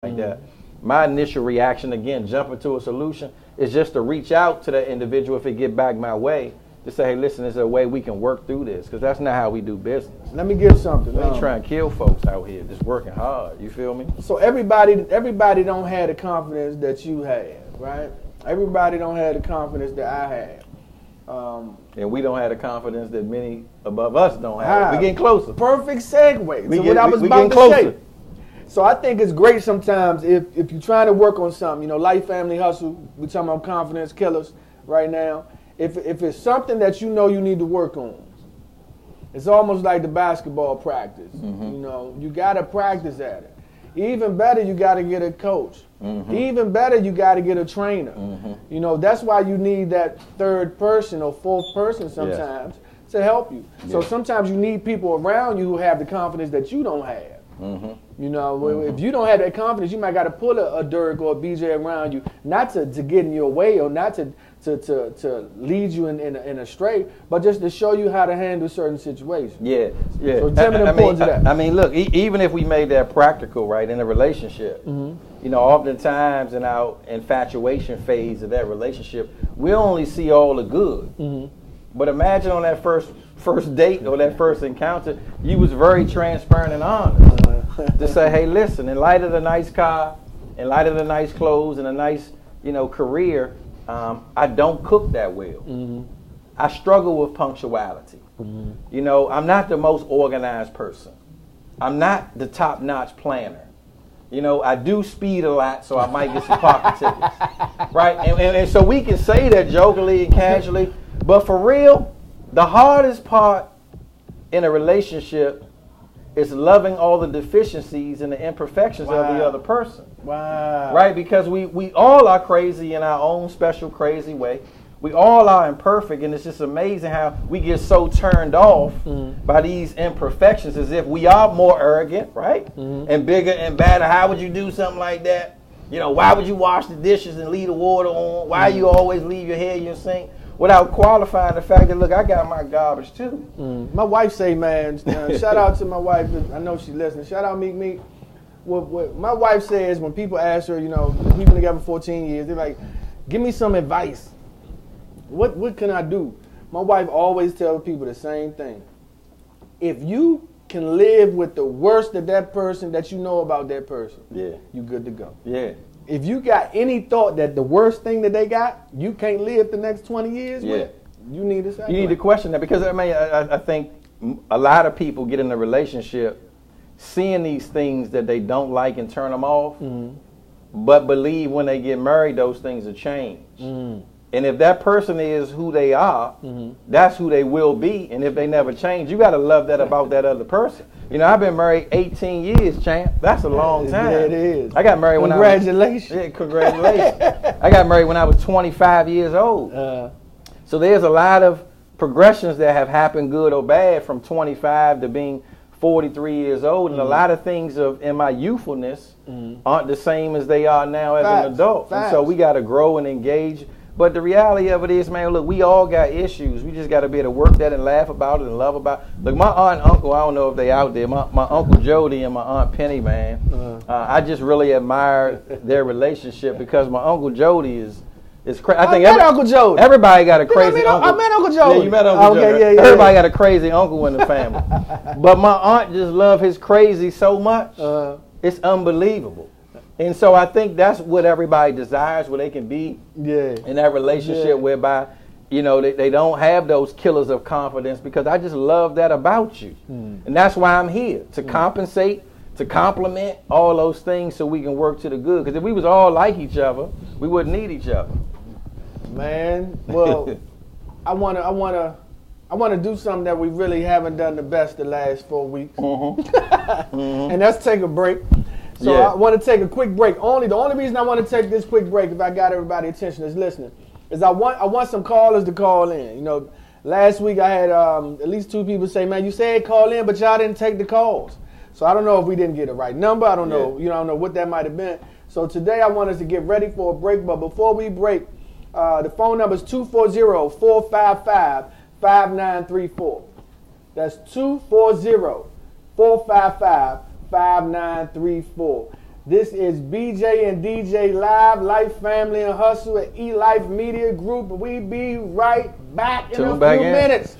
like that. My initial reaction, again, jumping to a solution, is just to reach out to that individual if it get back my way, to say, hey, listen, there's a way we can work through this, because that's not how we do business. Let me give something. We ain't trying to kill folks out here, just working hard. You feel me? So everybody don't have the confidence that you have, right? Everybody don't have the confidence that I have. And we don't have the confidence that many above us don't have. We're getting closer. Perfect segue to what I was about to say. So I think it's great sometimes if you're trying to work on something, you know, life, family, hustle, we're talking about confidence killers right now. If it's something that you know you need to work on, it's almost like the basketball practice. You know, you got to practice at it. Even better, you got to get a coach. Even better, you got to get a trainer. You know, that's why you need that third person or fourth person sometimes to help you. So sometimes you need people around you who have the confidence that you don't have. You know, if you don't have that confidence, you might got to pull a Dirk or a BJ around you, not to get in your way or not to lead you in a straight, but just to show you how to handle certain situations. Yeah. So tell me the importance of that. I mean, look, even if we made that practical, right, in a relationship, you know, oftentimes in our infatuation phase of that relationship, we only see all the good. But imagine on that first date or that first encounter, you was very transparent and honest to say, hey, listen, in light of the nice car, in light of the nice clothes and a nice, you know, career, I don't cook that well. I struggle with punctuality. You know, I'm not the most organized person. I'm not the top-notch planner. You know, I do speed a lot, so I might get some pocket tickets. Right? And so we can say that jokingly and casually, but for real, the hardest part in a relationship is loving all the deficiencies and the imperfections of the other person. Right? Because we all are crazy in our own special crazy way. We all are imperfect, and it's just amazing how we get so turned off by these imperfections as if we are more arrogant, right? And bigger and badder. How would you do something like that? You know, why would you wash the dishes and leave the water on? Why you always leave your hair in your sink? Without qualifying the fact that, look, I got my garbage too. My wife say, man, shout out to my wife. I know she listening. Shout out Meek Meek. What my wife says when people ask her, you know, we've been together 14 years, they're like, give me some advice. What can I do? My wife always tells people the same thing. If you can live with the worst of that person that you know about that person, you good to go. If you got any thought that the worst thing that they got, you can't live the next 20 years with, you need to say You need to question that, because I mean, I think a lot of people get in a relationship seeing these things that they don't like and turn them off, but believe when they get married, those things will change. And if that person is who they are, that's who they will be. And if they never change, you got to love that about that other person. You know, I've been married 18 years, champ. That's a long time. Yeah, it is. I got married when Congratulations. Yeah, congratulations. I got married when I was 25 years old. So there's a lot of progressions that have happened, good or bad, from 25 to being 43 years old. And a lot of things in my youthfulness aren't the same as they are now as an adult. And so we got to grow and engage. But the reality of it is, man, look, we all got issues. We just got to be able to work that and laugh about it and love about it. Look, my aunt and uncle, I don't know if they out there, my Uncle Jody and my Aunt Penny, man, I just really admire their relationship, because my Uncle Jody is crazy. I met Uncle Jody. Everybody got a crazy uncle. I met Uncle Jody. Yeah, you met Uncle Jody. Everybody got a crazy uncle in the family. But my aunt just loved his crazy so much. It's unbelievable. And so I think that's what everybody desires, where they can be in that relationship whereby, you know, they don't have those killers of confidence, because I just love that about you. And that's why I'm here, to compensate, to complement all those things so we can work to the good. Because if we was all like each other, we wouldn't need each other. Man, well, I wanna do something that we really haven't done the best the last 4 weeks. And that's take a break. So I want to take a quick break. The only reason I want to take this quick break, if I got everybody's attention is listening, is I want some callers to call in. You know, last week I had at least 2 people say, man, you said call in, but y'all didn't take the calls. So I don't know if we didn't get the right number. I don't know. You know, I don't know what that might have been. So today I want us to get ready for a break. But before we break, the phone number is 240-455-5934. That's 240-455-5934. This is BJ and DJ Live, Life, Family, and Hustle at E-Life Media Group. We be right back in a few minutes.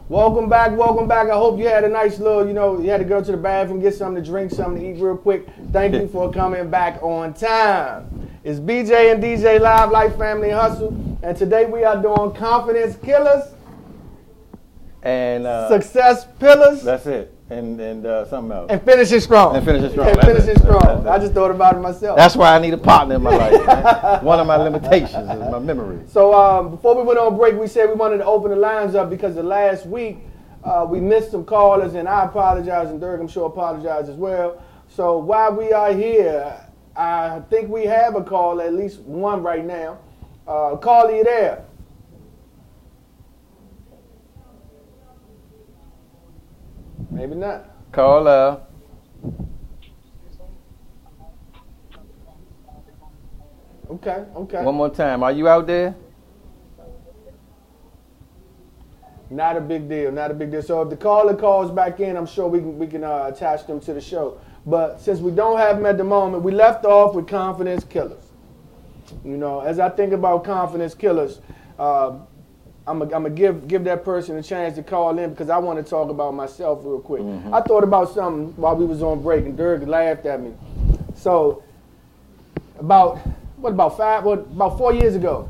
Welcome back, welcome back. I hope you had a nice little, you had to go to the bathroom, get something to drink, something to eat real quick. Thank you for coming back on time. It's BJ and DJ Live, Life, Family, and Hustle. And today we are doing confidence killers and success pillars. That's it. and something else. And finish it strong. And finish it strong. I just thought about it myself. That's why I need a partner in my life, man. One of my limitations is my memory. So before we went on break, we said we wanted to open the lines up because the last week we missed some callers, and I apologize, and Dirk, I'm sure, apologized as well. So while we are here, I think we have a call, at least one right now. Caller, you there? Maybe not. Caller. Okay. One more time. Are you out there? Not a big deal. So if the caller calls back in, I'm sure we can attach them to the show. But since we don't have them at the moment, we left off with confidence killers. You know, as I think about confidence killers, I'm gonna give that person a chance to call in because I want to talk about myself real quick. I thought about something while we was on break, and Dirk laughed at me. So about 4 years ago,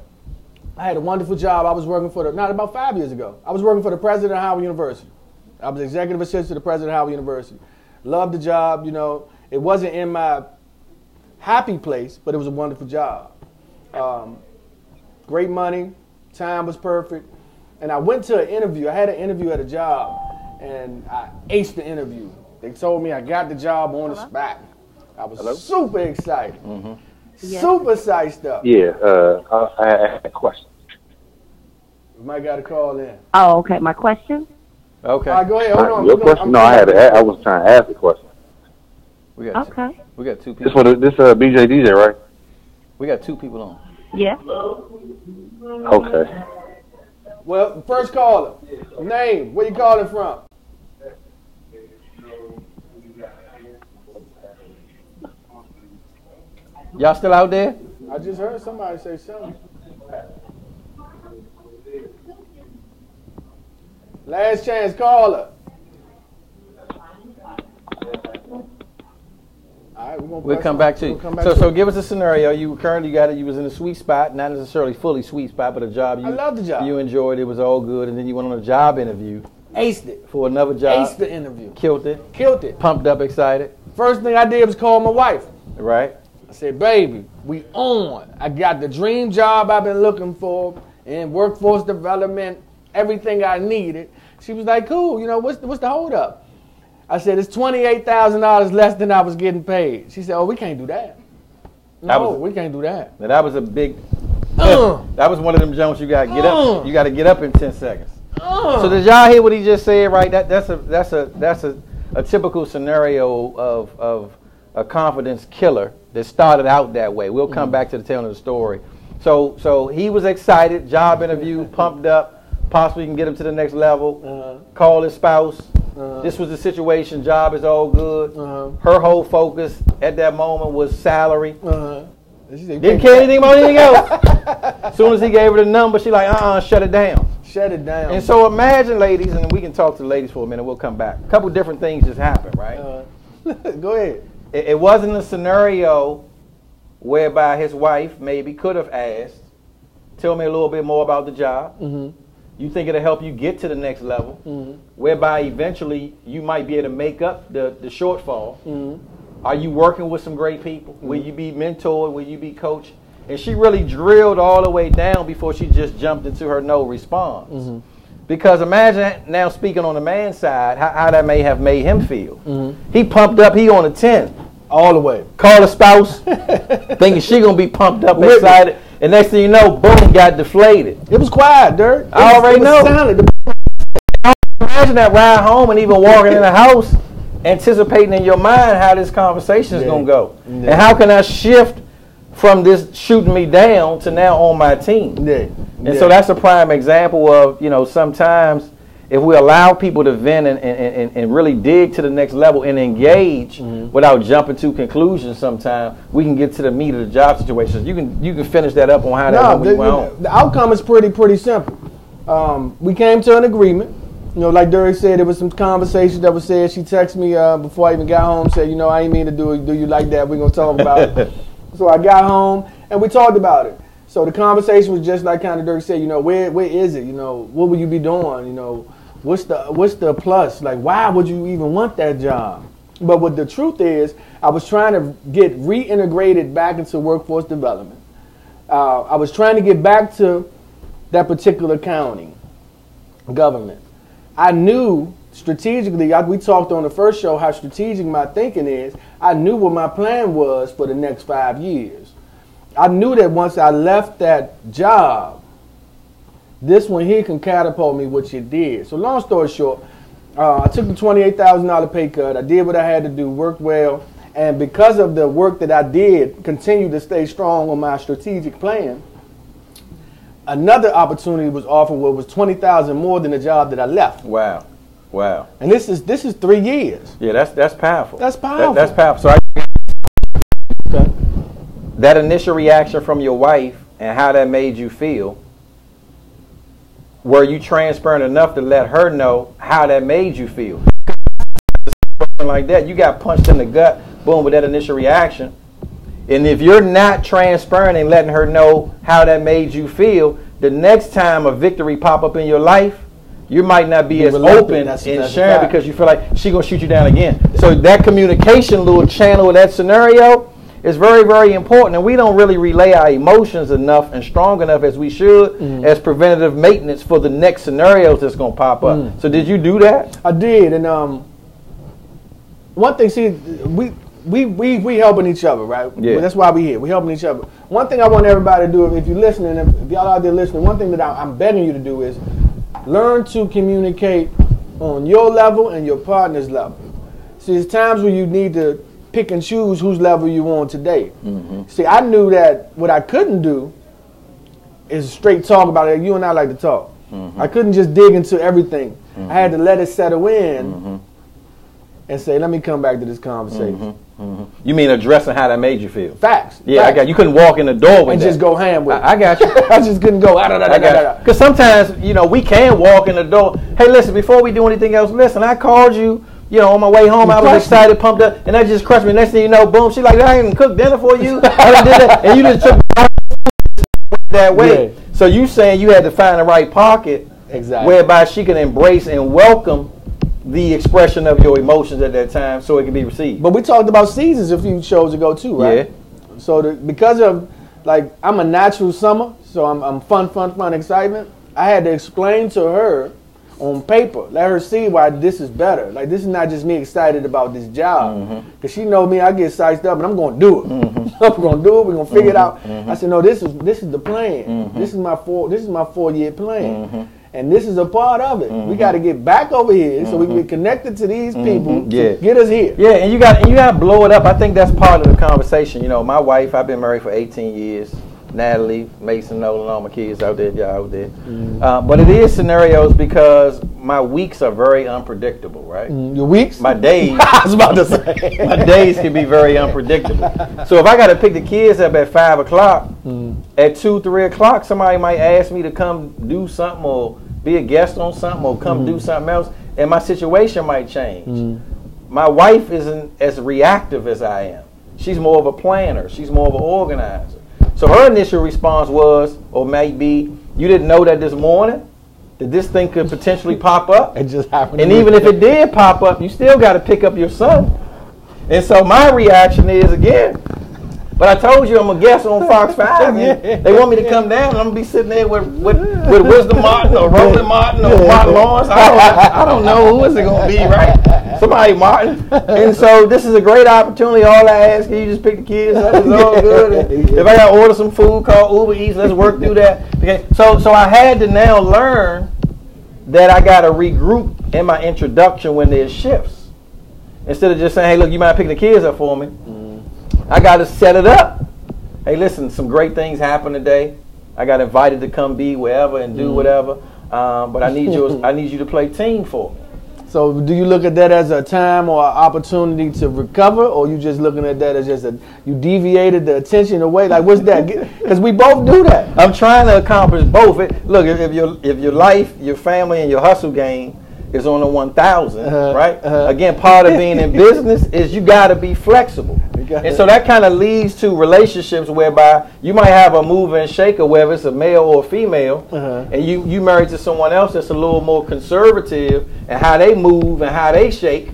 I had a wonderful job. I was working for about 5 years ago. I was working for the president of Howard University. I was executive assistant to the president of Howard University. Loved the job, you know. It wasn't in my happy place, but it was a wonderful job. Great money, time was perfect. And I went to an interview. I had an interview at a job, and I aced the interview. They told me I got the job on the spot. I was super excited. Super psyched up. Yeah, I had a question. You might got to call in. Oh, okay. My question? Okay. All right, go ahead. Hold on. Your question? No, I was trying to ask a question. We got two people. This BJ DJ, right? We got two people on. Yeah. Okay. Well, first caller, name, where you calling from? Y'all still out there? I just heard somebody say something. Last chance caller. All right, we'll come back to you. So give us a scenario. You currently you was in a sweet spot, not necessarily fully sweet spot, but a job I love the job. You enjoyed. It was all good, and then you went on a job interview. Aced it. For another job. Aced the interview. Killed it. Pumped up, excited. First thing I did was call my wife. Right. I said, baby, we on. I got the dream job I've been looking for in workforce development, everything I needed. She was like, cool, you know, what's the hold up? I said, it's $28,000 less than I was getting paid. She said, oh, we can't do that. No, we can't do that. Now that was a big, that was one of them jumps you got to get up. You got to get up in 10 seconds. So did y'all hear what he just said, right? That's a typical scenario of a confidence killer that started out that way. We'll come back to the tail of the story. So he was excited, job interview, pumped up, possibly can get him to the next level, call his spouse. This was the situation, job is all good. Her whole focus at that moment was salary. Didn't care anything about anything else. As soon as he gave her the number, she like, shut it down. Shut it down. And so imagine, ladies, and we can talk to the ladies for a minute, we'll come back. A couple different things just happened, right? Go ahead. It wasn't a scenario whereby his wife maybe could have asked, tell me a little bit more about the job. You think it'll help you get to the next level, whereby eventually you might be able to make up the shortfall. Are you working with some great people? Will you be mentored? Will you be coached? And she really drilled all the way down before she just jumped into her no response. Because imagine now speaking on the man's side, how that may have made him feel. He pumped up, he on a 10. All the way. Call a spouse, thinking she going to be pumped up, excited. And next thing you know, boom, got deflated. It was quiet, Dirk. I already know. Imagine that ride home and even walking in the house, anticipating in your mind how this conversation is going to go. And how can I shift from this shooting me down to now on my team? And so that's a prime example of, you know, sometimes if we allow people to vent and really dig to the next level and engage without jumping to conclusions, sometimes we can get to the meat of the job situation. You can finish that up on how that went on. The outcome is pretty simple. We came to an agreement. You know, like Derek said, there was some conversations that was said. She texted me before I even got home, said, you know, I ain't mean to do you like that. We're going to talk about it. So I got home and we talked about it. So the conversation was just like kind of Dirk said, you know, where is it? You know, what will you be doing? You know, What's the plus? Like, why would you even want that job? But what the truth is, I was trying to get reintegrated back into workforce development. I was trying to get back to that particular county government. I knew strategically, we talked on the first show how strategic my thinking is. I knew what my plan was for the next 5 years. I knew that once I left that job, this one here can catapult me, which it did. So long story short, I took the $28,000 pay cut. I did what I had to do, worked well. And because of the work that I did, continued to stay strong on my strategic plan, another opportunity was offered where it was $20,000 more than the job that I left. Wow. And this is 3 years. Yeah, that's powerful. That's powerful. That's powerful. So that initial reaction from your wife and how that made you feel, were you transparent enough to let her know how that made you feel? Like that, you got punched in the gut, boom, with that initial reaction. And if you're not transparent and letting her know how that made you feel, the next time a victory pop up in your life, you might not be as open and sharing because you feel like she gonna shoot you down again. So that communication little channel in that scenario is very, very important. And we don't really relay our emotions enough and strong enough as we should as preventative maintenance for the next scenarios that's gonna pop up. So did you do that? I did, and one thing, see, we helping each other, right? Yeah. That's why we here. We helping each other. One thing I want everybody to do, if you're listening, if y'all out there listening, one thing that I'm begging you to do is learn to communicate on your level and your partner's level. See, there's times where you need to pick and choose whose level you on today. See, I knew that what I couldn't do is straight talk about it. You and I like to talk. I couldn't just dig into everything. I had to let it settle in and say, let me come back to this conversation. You mean addressing how that made you feel? Facts. Yeah, Facts. I got you. Couldn't walk in the door with and that. just go ham with it. I got you. I just couldn't go. Because sometimes, we can walk in the door. Hey, listen, before we do anything else, listen, I called you, on my way home. I was excited, pumped up, and that just crushed me. Next thing you know, boom, she's like, I didn't cook dinner for you. I done did that. And you just took that way. Yeah. So you saying you had to find the right pocket whereby she can embrace and welcome the expression of your emotions at that time so it can be received. But we talked about seasons a few shows ago too, right? Yeah. So because of, I'm a natural summer, so I'm fun, excitement. I had to explain to her on paper, let her see why this is better. Like, this is not just me excited about this job. Because she know me, I get sized up and I'm going to do it. I'm going to do it. We're going to figure it out. I said, no, this is the plan. This is my 4-year plan. And this is a part of it. We got to get back over here so we can get connected to these people to get us here. Yeah, and you got to blow it up. I think that's part of the conversation. My wife, I've been married for 18 years. Natalie, Mason, Nolan, all my kids out there, y'all out there. But it is scenarios because my weeks are very unpredictable, right? Your weeks? My days. I was about to say. My days can be very unpredictable. So if I got to pick the kids up at 5 o'clock, at 2, 3 o'clock, somebody might ask me to come do something or be a guest on something or come do something else, and my situation might change. My wife isn't as reactive as I am. She's more of a planner. She's more of an organizer. So her initial response was, or might be, you didn't know that this morning, that this thing could potentially pop up. It just happened. And even if it did pop up, you still got to pick up your son. And so my reaction is, again, but I told you I'm a guest on Fox 5. They want me to come down, and I'm going to be sitting there with Wisdom Martin or Roland Martin or Martin Lawrence. I don't know who is it going to be, right? Somebody Martin. And so this is a great opportunity. All I ask is you just pick the kids up. It's all good. And if I got to order some food, call Uber Eats. Let's work through that. Okay. So I had to now learn that I got to regroup in my introduction when there's shifts. Instead of just saying, hey, look, you mind picking the kids up for me? I got to set it up. Hey, listen, some great things happened today. I got invited to come be wherever and do whatever. But I need you to play team for me. So do you look at that as a time or an opportunity to recover, or you just looking at that as just you deviated the attention away? Like, what's that? Because we both do that. I'm trying to accomplish both. Look, if your life, your family, and your hustle game is on the 1,000, right? Again, part of being in business is you got to be flexible. And so that kind of leads to relationships whereby you might have a mover and shaker, whether it's a male or a female, and you married to someone else that's a little more conservative, and how they move and how they shake,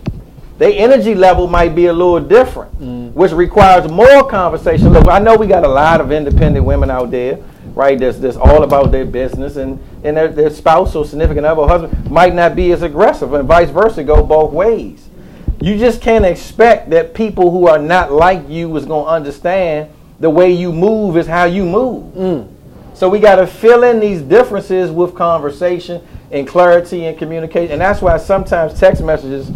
their energy level might be a little different, which requires more conversation. Look, I know we got a lot of independent women out there, right? That's all about their business, and their spouse or significant other or husband might not be as aggressive, and vice versa, go both ways. You just can't expect that people who are not like you is going to understand the way you move is how you move. So we got to fill in these differences with conversation and clarity and communication. And that's why sometimes text messages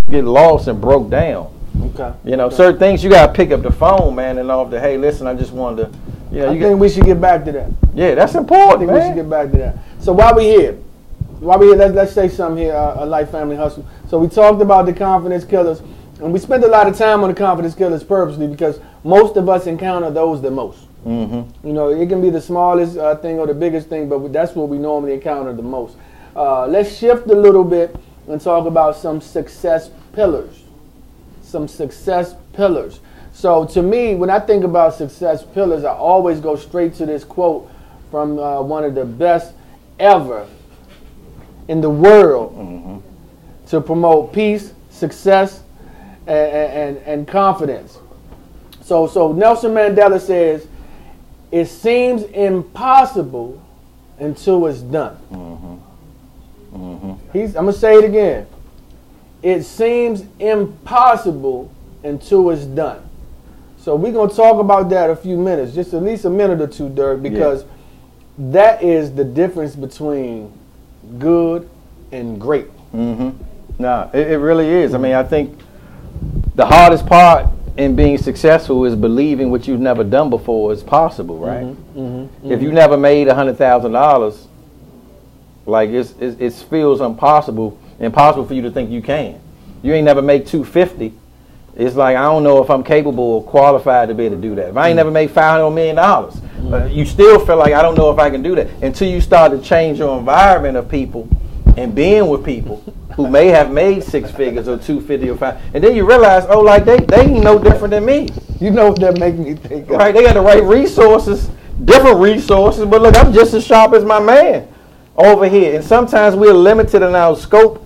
get lost and broke down. Okay. You know, certain things you got to pick up the phone, man, and off the, hey, listen, I just wanted to, you know. I think we should get back to that. Yeah, that's important, we should get back to that. So while we here, let's say something here, Life Family Hustle. So we talked about the confidence killers, and we spent a lot of time on the confidence killers purposely because most of us encounter those the most. You know, it can be the smallest thing or the biggest thing, but that's what we normally encounter the most. Let's shift a little bit and talk about some success pillars. Some success pillars. So to me, when I think about success pillars, I always go straight to this quote from one of the best ever in the world to promote peace, success, and confidence. So Nelson Mandela says, it seems impossible until it's done. I'm going to say it again. It seems impossible until it's done. So we're going to talk about that a few minutes, just at least a minute or two, Dirk, because that is the difference between good and great. No, it really is. I mean, I think the hardest part in being successful is believing what you've never done before is possible, right? If you never made $100,000, like it feels impossible for you to think you can. You ain't never make $250. It's like, I don't know if I'm capable or qualified to be able to do that. If I ain't never made $500 million, you still feel like I don't know if I can do that until you start to change your environment of people and being with people who may have made six figures or 250 or 5, and then you realize, oh, like they ain't no different than me. You know what that makes me think of? Right? They got the right resources, different resources, but look, I'm just as sharp as my man over here. And sometimes we're limited in our scope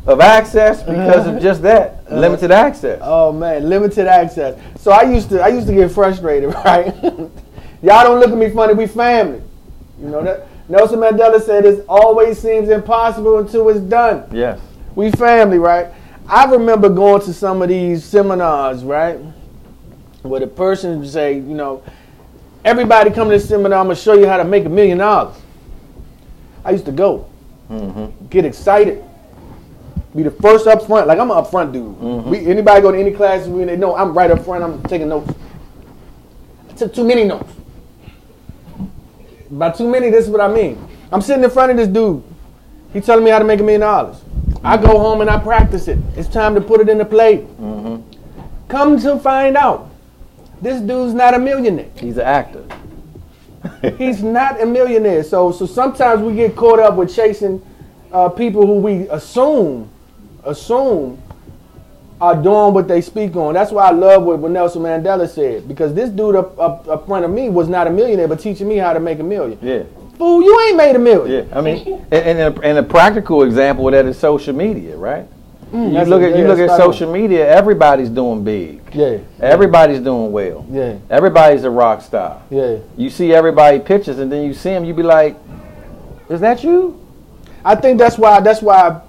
of access because of just that, limited access. Oh man, limited access. So I used to get frustrated, right? Y'all don't look at me funny. We family. You know that. Nelson Mandela said it always seems impossible until it's done. Yes. We family, right? I remember going to some of these seminars, right, where the person would say, you know, everybody come to this seminar, I'm going to show you how to make $1 million. I used to go, get excited, be the first up front. Like, I'm an up front dude. Anybody go to any classes, they know I'm right up front, I'm taking notes. I took too many notes. By too many, this is what I mean. I'm sitting in front of this dude. He telling me how to make $1 million. I go home and I practice it. It's time to put it into play. Come to find out, this dude's not a millionaire. He's an actor. He's not a millionaire. So sometimes we get caught up with chasing people who we assume are doing what they speak on. That's why I love what Nelson Mandela said, because this dude up front of me was not a millionaire, but teaching me how to make $1 million. Yeah. Fool, you ain't made $1 million. Yeah, I mean, and a practical example of that is social media, right? You look at social media, everybody's doing big. Yeah. Everybody's doing well. Yeah. Everybody's a rock star. Yeah. You see everybody pictures, and then you see them, you be like, is that you? I think that's why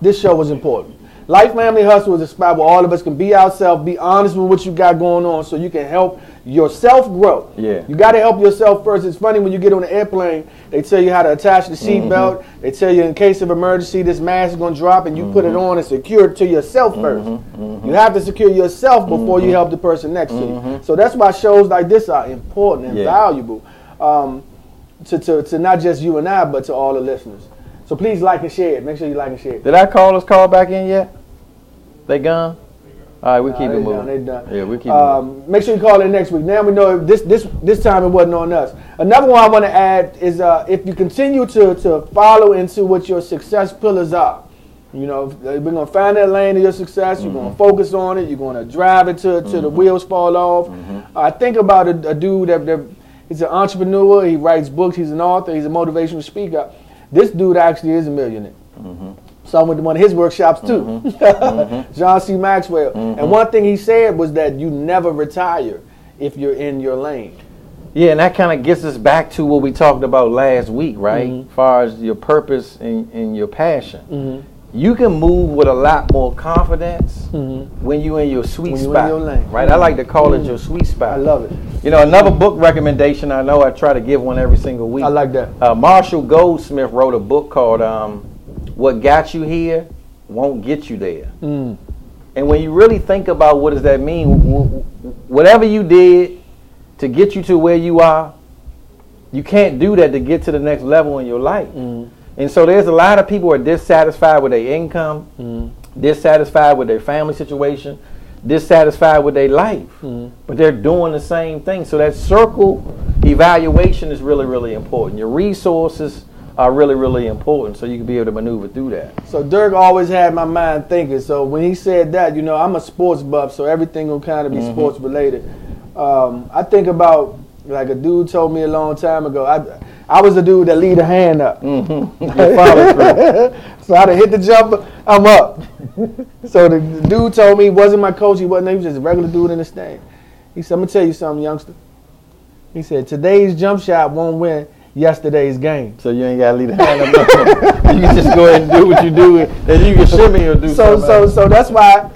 this show was important. Life Family Hustle is a spot where all of us can be ourselves, be honest with what you got going on, so you can help yourself grow. Yeah. You got to help yourself first. It's funny when you get on the airplane, they tell you how to attach the seat belt. They tell you in case of emergency, this mask is going to drop, and you put it on and secure it to yourself first. You have to secure yourself before you help the person next to you. So that's why shows like this are important and valuable to not just you and I, but to all the listeners. So please like and share it. Make sure you like and share it. Did our callers call back in yet? They gone? All right, we keep it moving. They done. Yeah, we keep it moving. Make sure you call in next week. Now we know this time it wasn't on us. Another one I want to add is if you continue to follow into what your success pillars are, You know, we're going to find that lane of your success. You're going to focus on it. You're going to drive it till the wheels fall off. I think about a dude that he's an entrepreneur. He writes books. He's an author. He's a motivational speaker. This dude actually is a millionaire. So I went to one of his workshops too, John C. Maxwell. And one thing he said was that you never retire if you're in your lane. Yeah, and that kind of gets us back to what we talked about last week, right? As far as your purpose and your passion. You can move with a lot more confidence when you're in your sweet spot, in your lane. right? I like to call it your sweet spot. I love it. You know, another book recommendation, I know I try to give one every single week. I like that. Marshall Goldsmith wrote a book called What Got You Here Won't Get You There. And when you really think about what does that mean, whatever you did to get you to where you are, you can't do that to get to the next level in your life. And so there's a lot of people who are dissatisfied with their income, dissatisfied with their family situation, dissatisfied with their life, but they're doing the same thing. So that circle evaluation is really, really important. Your resources are really, really important so you can be able to maneuver through that. So Dirk always had my mind thinking. So when he said that, you know, I'm a sports buff, so everything will kind of be sports related. I think about, like a dude told me a long time ago, I was the dude that lead a hand up. You follow through. So I'd hit the jumper, I'm up. So the dude told me he wasn't my coach, he was just a regular dude in the stand. He said, I'm gonna tell you something, youngster. He said, today's jump shot won't win yesterday's game. So you ain't gotta lead a hand up. You can just go ahead and do what you do, and you can shimmy or do something. So that's why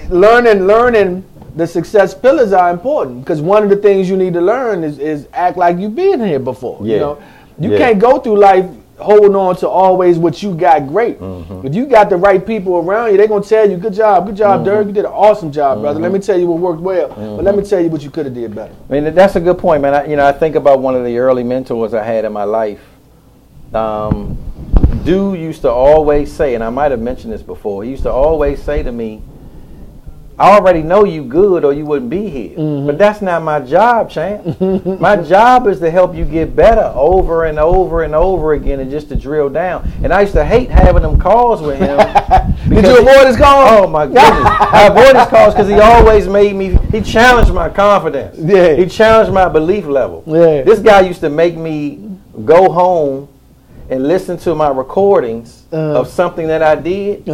learning the success pillars are important, because one of the things you need to learn is act like you've been here before. Yeah. You know, you can't go through life holding on to always what you got great. If you got the right people around you, they're gonna tell you, good job, Dirk, you did an awesome job, brother. Let me tell you what worked well, but let me tell you what you could have did better. I mean, that's a good point, man. I think about one of the early mentors I had in my life. Dude used to always say, and I might have mentioned this before, he used to always say to me, I already know you good or you wouldn't be here. But that's not my job, champ. My job is to help you get better over and over and over again and just to drill down. And I used to hate having them calls with him. Did you avoid his calls? Oh, my goodness. I avoided his calls because he always made me, he challenged my confidence. Yeah. He challenged my belief level. Yeah. This guy used to make me go home and listen to my recordings of something that I did.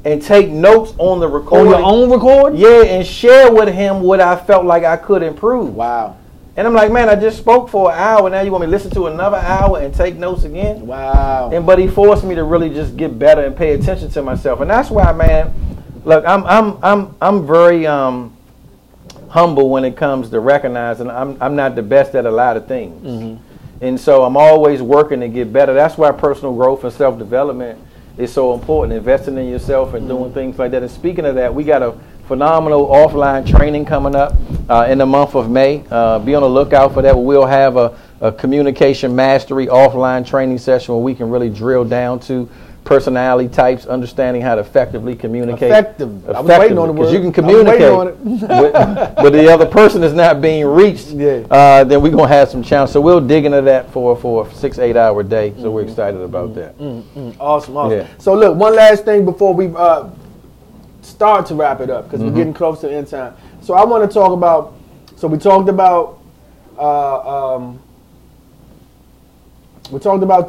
And take notes on the recording. On your own recording? Yeah, and share with him what I felt like I could improve. Wow. And I'm like, man, I just spoke for an hour. Now you want me to listen to another hour and take notes again? Wow. But he forced me to really just get better and pay attention to myself. And that's why, man, look, I'm very humble when it comes to recognizing I'm not the best at a lot of things. And so I'm always working to get better. That's why personal growth and self-development is so important, investing in yourself and doing things like that. And speaking of that, we got a phenomenal offline training coming up in the month of May. Be on the lookout for that. We'll have a communication mastery offline training session where we can really drill down to personality types, understanding how to effectively communicate. Effective. I was waiting on the word. Because you can communicate, but the other person is not being reached, then we're going to have some challenge. So we'll dig into that for a 6-8 hour day. So we're excited about that. Awesome. Yeah. So look, one last thing before we start to wrap it up, because we're getting close to the end time. So I want to talk about, so we talked about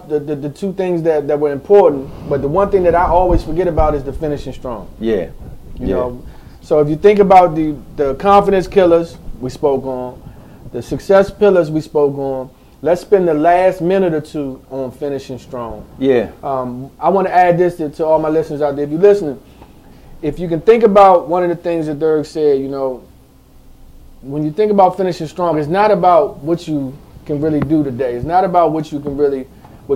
the two things that were important, but the one thing that I always forget about is the finishing strong. Yeah. You know, so if you think about the confidence killers we spoke on, the success pillars we spoke on, let's spend the last minute or two on finishing strong. Yeah. I want to add this to all my listeners out there. If you're listening, if you can think about one of the things that Dirk said, you know, when you think about finishing strong, it's not about what you can really do today. It's not about what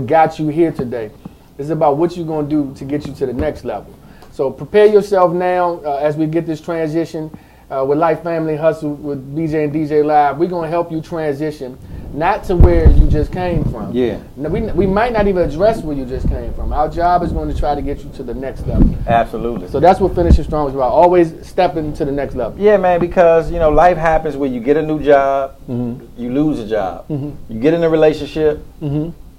got you here today. It's about what you're going to do to get you to the next level. So prepare yourself now as we get this transition with Life Family Hustle with BJ and DJ Live. We're going to help you transition, not to where you just came from. Yeah. Now, we might not even address where you just came from. Our job is going to try to get you to the next level. Absolutely. So that's what finishing strong is about. Always stepping to the next level. Yeah, man, because, you know, life happens where you get a new job, you lose a job. You get in a relationship,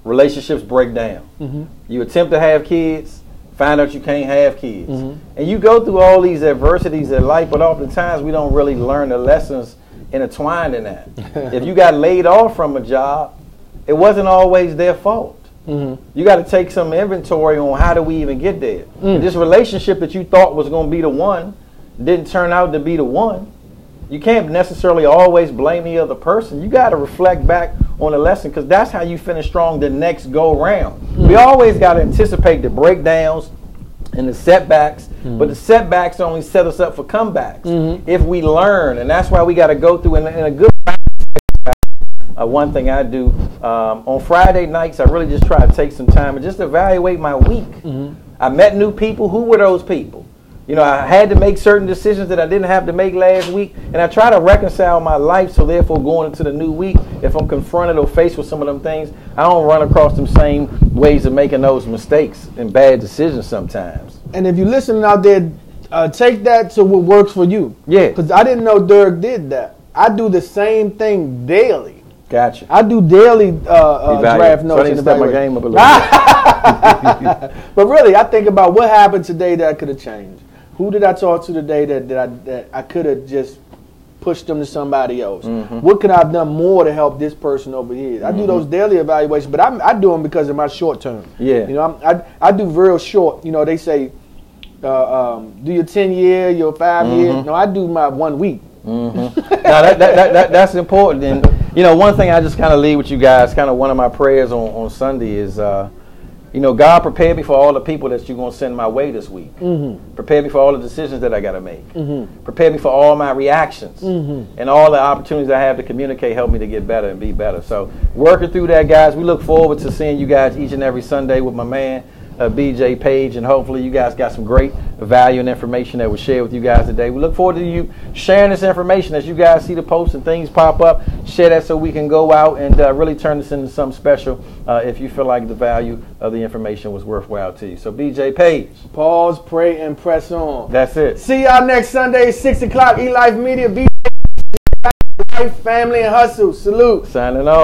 relationships break down. You attempt to have kids, Find out you can't have kids. And you go through all these adversities in life, but oftentimes we don't really learn the lessons intertwined in that. If you got laid off from a job, it wasn't always their fault. You got to take some inventory on how do we even get there. And this relationship that you thought was going to be the one didn't turn out to be the one. You can't necessarily always blame the other person. You got to reflect back on the lesson, because that's how you finish strong the next go round. We always got to anticipate the breakdowns and the setbacks, but the setbacks only set us up for comebacks if we learn. And that's why we got to go through in a good one thing I do on Friday nights, I really just try to take some time and just evaluate my week. I met new people. Who were those people? You know, I had to make certain decisions that I didn't have to make last week, and I try to reconcile my life, so therefore going into the new week, if I'm confronted or faced with some of them things, I don't run across them same ways of making those mistakes and bad decisions sometimes. And if you're listening out there, take that to what works for you. Yeah. Because I didn't know Dirk did that. I do the same thing daily. Gotcha. I do daily draft notes. So I need to step my game up a little bit. But really, I think about what happened today that I could have changed. Who did I talk to today that I could have just pushed them to somebody else? What could I have done more to help this person over here? I do those daily evaluations, but I do them because of my short term. Yeah. You know, I do real short. You know, they say do your 10-year, your 5-year. No, I do my 1 week. Now that's important. And you know, one thing I just kind of leave with you guys, kind of one of my prayers on Sunday is, you know, God, prepare me for all the people that you're going to send my way this week. Prepare me for all the decisions that I got to make. Prepare me for all my reactions and all the opportunities I have to communicate. Help me to get better and be better. So working through that, guys, we look forward to seeing you guys each and every Sunday with my man, BJ Page, and hopefully you guys got some great value and information that was shared with you guys today. We look forward to you sharing this information as you guys see the posts and things pop up. Share that so we can go out and really turn this into something special if you feel like the value of the information was worthwhile to you. So BJ Page. Pause, pray, and press on. That's it. See y'all next Sunday, 6 o'clock, eLife Media, BJ Life, Family, and Hustle. Salute. Signing off.